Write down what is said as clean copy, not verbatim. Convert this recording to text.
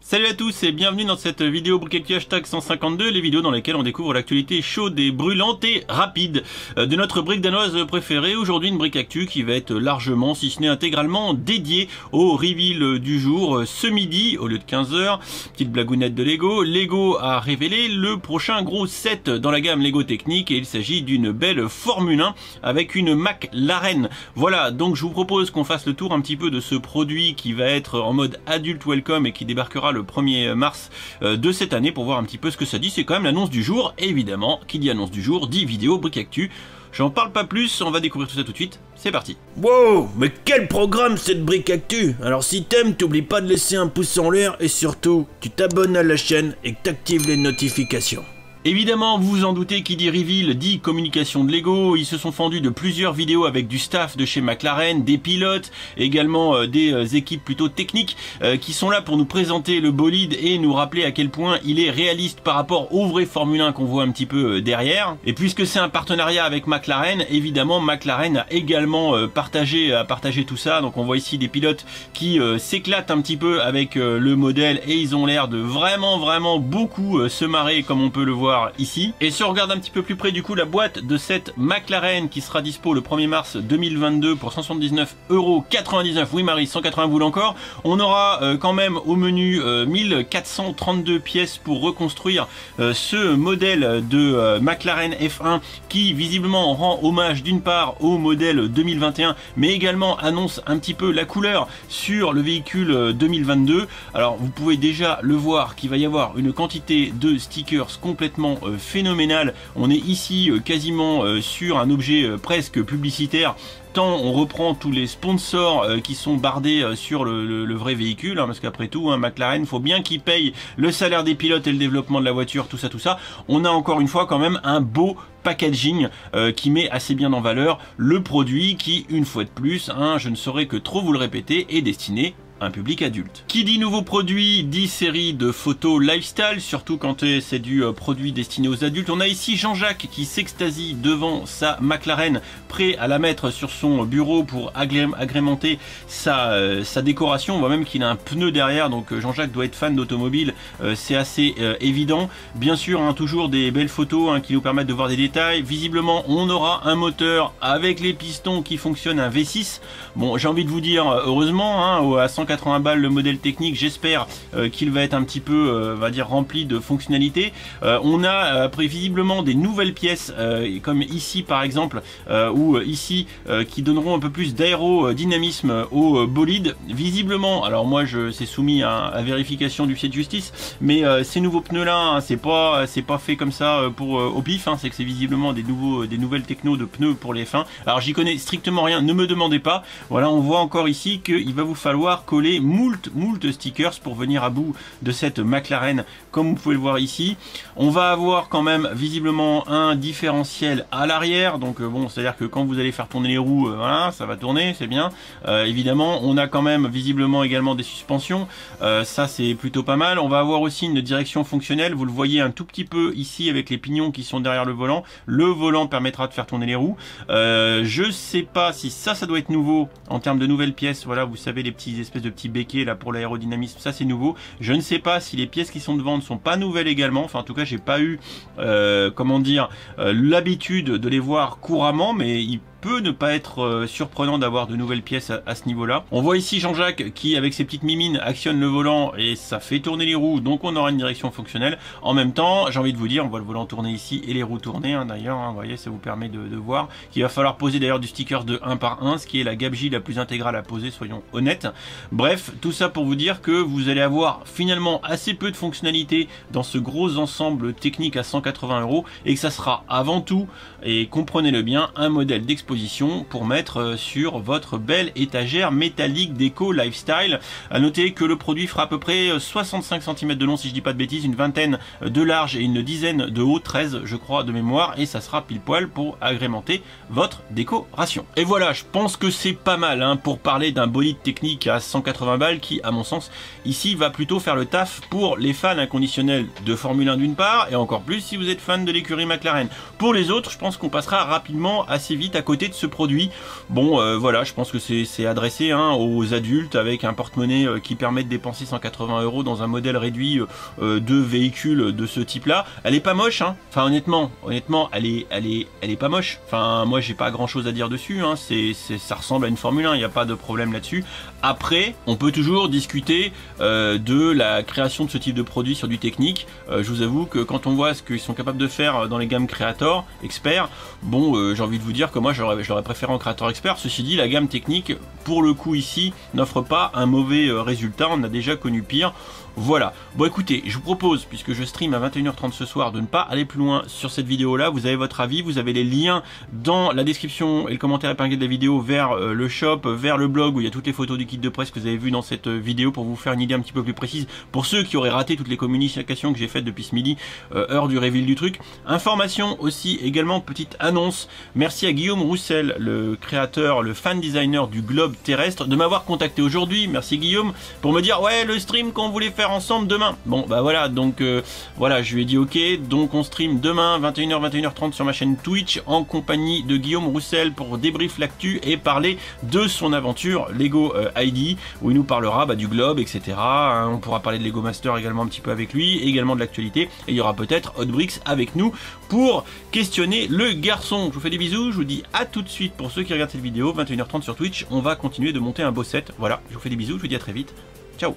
Salut à tous et bienvenue dans cette vidéo Brick Actu hashtag 152, les vidéos dans lesquelles on découvre l'actualité chaude et brûlante et rapide de notre brique danoise préférée. Aujourd'hui une Brick Actu qui va être largement, si ce n'est intégralement, dédiée au reveal du jour ce midi au lieu de 15 h. Petite blagounette de Lego. Lego a révélé le prochain gros set dans la gamme Lego Technic et il s'agit d'une belle Formule 1 avec une McLaren. Voilà, donc je vous propose qu'on fasse le tour un petit peu de ce produit qui va être en mode adulte welcome et qui débarquera le 1er mars de cette année pour voir un petit peu ce que ça dit. C'est quand même l'annonce du jour, et évidemment, qui dit annonce du jour, dit vidéo Brick Actu. J'en parle pas plus, on va découvrir tout ça tout de suite, c'est parti. Wow, mais quel programme cette Brick Actu! Alors si t'aimes, t'oublies pas de laisser un pouce en l'air et surtout, tu t'abonnes à la chaîne et que t'actives les notifications. Évidemment, vous vous en doutez, qui dit reveal dit communication de Lego. Ils se sont fendus de plusieurs vidéos avec du staff de chez McLaren, des pilotes, également des équipes plutôt techniques qui sont là pour nous présenter le bolide et nous rappeler à quel point il est réaliste par rapport au vrai Formule 1 qu'on voit un petit peu derrière. Et puisque c'est un partenariat avec McLaren, évidemment McLaren a également partagé tout ça. Donc on voit ici des pilotes qui s'éclatent un petit peu avec le modèle et ils ont l'air de vraiment beaucoup se marrer comme on peut le voir ici. Et si on regarde un petit peu plus près du coup la boîte de cette McLaren qui sera dispo le 1er mars 2022 pour 179,99 €, oui Marie, 180 boules encore, on aura quand même au menu 1432 pièces pour reconstruire ce modèle de McLaren F1 qui visiblement rend hommage d'une part au modèle 2021 mais également annonce un petit peu la couleur sur le véhicule 2022. Alors vous pouvez déjà le voir qu'il va y avoir une quantité de stickers complètement phénoménal. On est ici quasiment sur un objet presque publicitaire, tant on reprend tous les sponsors qui sont bardés sur le vrai véhicule, hein, parce qu'après tout, McLaren, faut bien qu'ils payent le salaire des pilotes et le développement de la voiture, tout ça. On a encore une fois quand même un beau packaging qui met assez bien en valeur le produit qui, une fois de plus, hein, je ne saurais que trop vous le répéter, est destiné un public adulte. Qui dit nouveau produit dit série de photos lifestyle, surtout quand c'est du produit destiné aux adultes. On a ici Jean-Jacques qui s'extasie devant sa McLaren, prêt à la mettre sur son bureau pour agrémenter sa décoration. On voit même qu'il a un pneu derrière, donc Jean-Jacques doit être fan d'automobile, c'est assez évident. Bien sûr, hein, toujours des belles photos qui nous permettent de voir des détails. Visiblement, on aura un moteur avec les pistons qui fonctionnent, un V6. Bon, j'ai envie de vous dire, heureusement, hein, à 180 balles le modèle technique, j'espère qu'il va être un petit peu, on va dire, rempli de fonctionnalités. On a après visiblement des nouvelles pièces, comme ici par exemple, ou ici, qui donneront un peu plus d'aérodynamisme au bolide. Visiblement, alors moi c'est soumis à vérification du fichier de justice, mais ces nouveaux pneus là, hein, c'est pas fait comme ça pour au pif, hein, c'est que c'est visiblement des nouvelles technos de pneus pour les F1. Alors j'y connais strictement rien, ne me demandez pas. Voilà, on voit encore ici qu'il va vous falloir coller moult stickers pour venir à bout de cette McLaren, comme vous pouvez le voir ici. On va avoir quand même visiblement un différentiel à l'arrière, donc bon, c'est à dire que quand vous allez faire tourner les roues, voilà, ça va tourner, c'est bien. Évidemment, on a quand même visiblement également des suspensions, ça c'est plutôt pas mal. On va avoir aussi une direction fonctionnelle, vous le voyez un tout petit peu ici avec les pignons qui sont derrière le volant. Le volant permettra de faire tourner les roues. Je sais pas si ça doit être nouveau en termes de nouvelles pièces. Voilà, vous savez, les petits espèces de petits béquets là pour l'aérodynamisme, ça c'est nouveau. Je ne sais pas si les pièces qui sont devant ne sont pas nouvelles également. Enfin, en tout cas, j'ai pas eu comment dire l'habitude de les voir couramment, mais il peut ne pas être surprenant d'avoir de nouvelles pièces à ce niveau-là. On voit ici Jean-Jacques qui, avec ses petites mimines, actionne le volant et ça fait tourner les roues, donc on aura une direction fonctionnelle. En même temps, j'ai envie de vous dire, on voit le volant tourner ici et les roues tourner, hein, d'ailleurs, hein, vous voyez, ça vous permet de voir qu'il va falloir poser d'ailleurs du sticker de 1 par 1, ce qui est la gabegie la plus intégrale à poser, soyons honnêtes. Bref, tout ça pour vous dire que vous allez avoir finalement assez peu de fonctionnalités dans ce gros ensemble technique à 180 € et que ça sera avant tout, et comprenez-le bien, un modèle d'exposition pour mettre sur votre belle étagère métallique déco lifestyle. À noter que le produit fera à peu près 65 cm de long, si je dis pas de bêtises, une vingtaine de large et une dizaine de haut, 13 je crois de mémoire, et ça sera pile poil pour agrémenter votre décoration. Et voilà, je pense que c'est pas mal hein, pour parler d'un bolide technique à 180 balles qui, à mon sens, ici va plutôt faire le taf pour les fans inconditionnels de Formule 1 d'une part, et encore plus si vous êtes fan de l'écurie McLaren. Pour les autres, je pense qu'on passera rapidement assez vite à côté beauté de ce produit. Bon, voilà, je pense que c'est adressé hein, aux adultes avec un porte-monnaie qui permet de dépenser 180 € dans un modèle réduit de véhicule de ce type-là. Elle est pas moche, hein. Enfin honnêtement, elle est pas moche. Enfin moi j'ai pas grand-chose à dire dessus. Hein. Ça ressemble à une Formule 1, il n'y a pas de problème là-dessus. Après, on peut toujours discuter de la création de ce type de produit sur du technique. Je vous avoue que quand on voit ce qu'ils sont capables de faire dans les gammes Creator, Expert, bon, j'ai envie de vous dire que moi je l'aurais préféré en Creator Expert. Ceci dit, la gamme technique, pour le coup ici, n'offre pas un mauvais résultat. On a déjà connu pire. Voilà. Bon écoutez, je vous propose, puisque je stream à 21h30 ce soir, de ne pas aller plus loin sur cette vidéo là. Vous avez votre avis, vous avez les liens dans la description et le commentaire épinglé de la vidéo vers le shop, vers le blog où il y a toutes les photos du kit de presse que vous avez vu dans cette vidéo pour vous faire une idée un petit peu plus précise pour ceux qui auraient raté toutes les communications que j'ai faites depuis ce midi, heure du reveal du truc. Information aussi, également petite annonce, merci à Guillaume Roussel, le créateur, le fan designer du globe terrestre, de m'avoir contacté aujourd'hui, merci Guillaume, pour me dire ouais le stream qu'on voulait faire ensemble demain. Bon bah voilà, donc voilà, je lui ai dit ok, donc on stream demain 21h 21h30 sur ma chaîne Twitch en compagnie de Guillaume Roussel pour débrief l'actu et parler de son aventure Lego ID, où il nous parlera du globe, etc. On pourra parler de Lego Master également un petit peu avec lui, également de l'actualité, et il y aura peut-être Hotbricks avec nous pour questionner le garçon. Je vous fais des bisous, je vous dis à tout de suite pour ceux qui regardent cette vidéo, 21h30 sur Twitch, on va continuer de monter un beau set. Voilà, je vous fais des bisous, je vous dis à très vite, ciao.